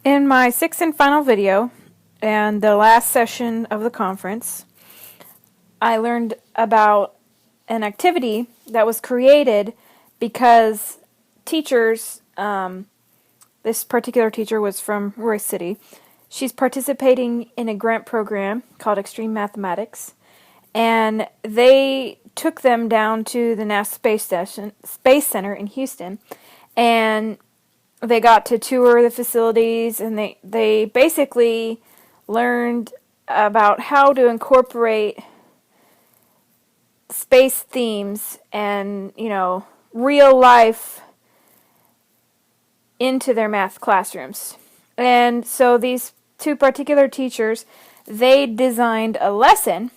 In my sixth and final video, and the last session of the conference, I learned about an activity that was created because teachers, this particular teacher was from Royce City. She's participating in a grant program called Extreme Mathematics, and they took them down to the NASA Space Center in Houston, and they got to tour the facilities, and they basically learned about how to incorporate space themes and, real life into their math classrooms. And so these two particular teachers, they designed a lesson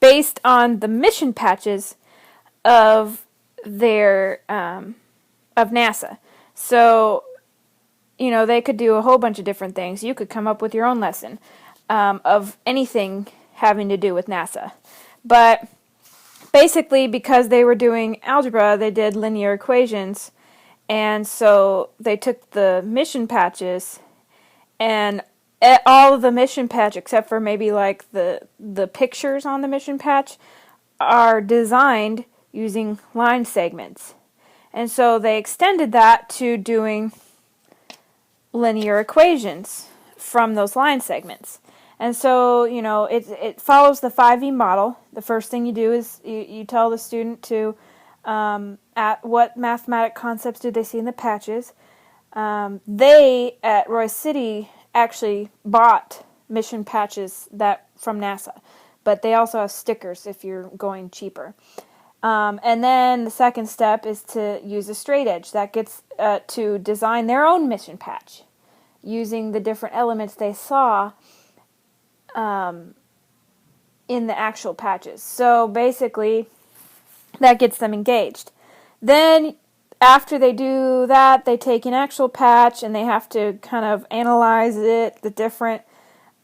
based on the mission patches of their of NASA. So, they could do a whole bunch of different things. You could come up with your own lesson of anything having to do with NASA. But basically, because they were doing algebra, they did linear equations. And so they took the mission patches, and all of the mission patch, except for maybe like the pictures on the mission patch, are designed using line segments. And so they extended that to doing linear equations from those line segments. And so, it follows the 5E model. The first thing you do is you tell the student to, at what mathematic concepts do they see in the patches. They, at Royce City, actually bought mission patches from NASA. But they also have stickers if you're going cheaper. And then the second step is to use a straight edge. That gets to design their own mission patch using the different elements they saw in the actual patches. So basically, that gets them engaged. Then after they do that, they take an actual patch and they have to kind of analyze it, the different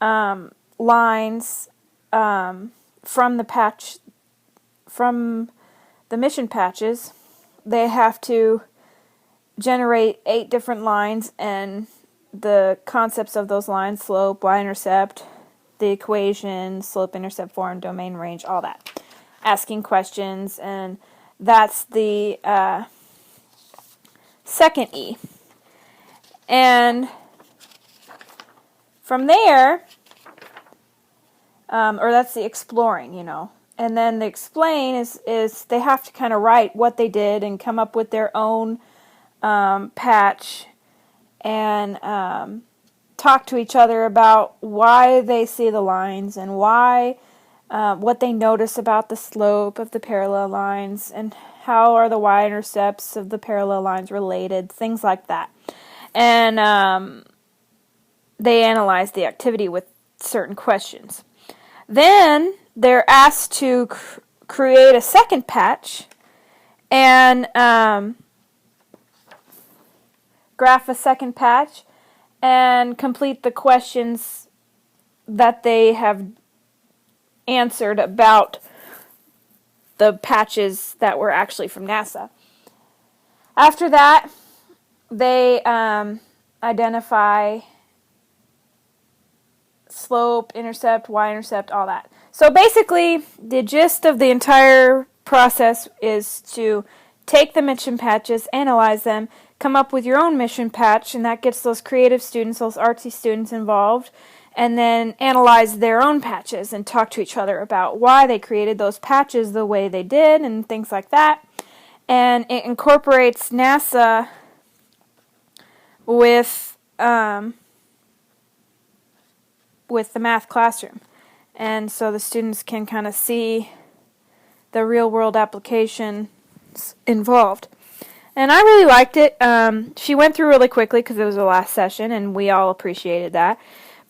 lines from the patch, from the mission patches. They have to generate 8 different lines and the concepts of those lines: slope, y-intercept, the equation, slope-intercept form, domain range, all that. Asking questions, and that's the second E. And from there, or that's the exploring, And then the explain is they have to kind of write what they did and come up with their own patch and talk to each other about why they see the lines and why, what they notice about the slope of the parallel lines and how are the y-intercepts of the parallel lines related, things like that. And they analyze the activity with certain questions. Then they're asked to create a second patch and graph a second patch and complete the questions that they have answered about the patches that were actually from NASA. After that, they identify slope, intercept, y-intercept, all that. So basically, the gist of the entire process is to take the mission patches, analyze them, come up with your own mission patch, and that gets those creative students, those artsy students involved, and then analyze their own patches and talk to each other about why they created those patches the way they did and things like that. And it incorporates NASA with the math classroom. And so the students can kind of see the real-world applications involved. And I really liked it. She went through really quickly because it was the last session, and we all appreciated that.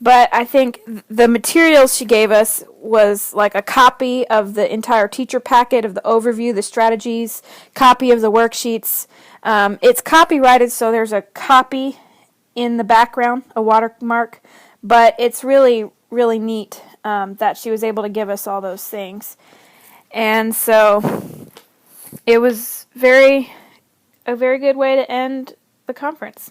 But I think the materials she gave us was like a copy of the entire teacher packet, of the overview, the strategies, copy of the worksheets. It's copyrighted, so there's a copy in the background, a watermark. But it's really, really neat that she was able to give us all those things. And so it was a very good way to end the conference.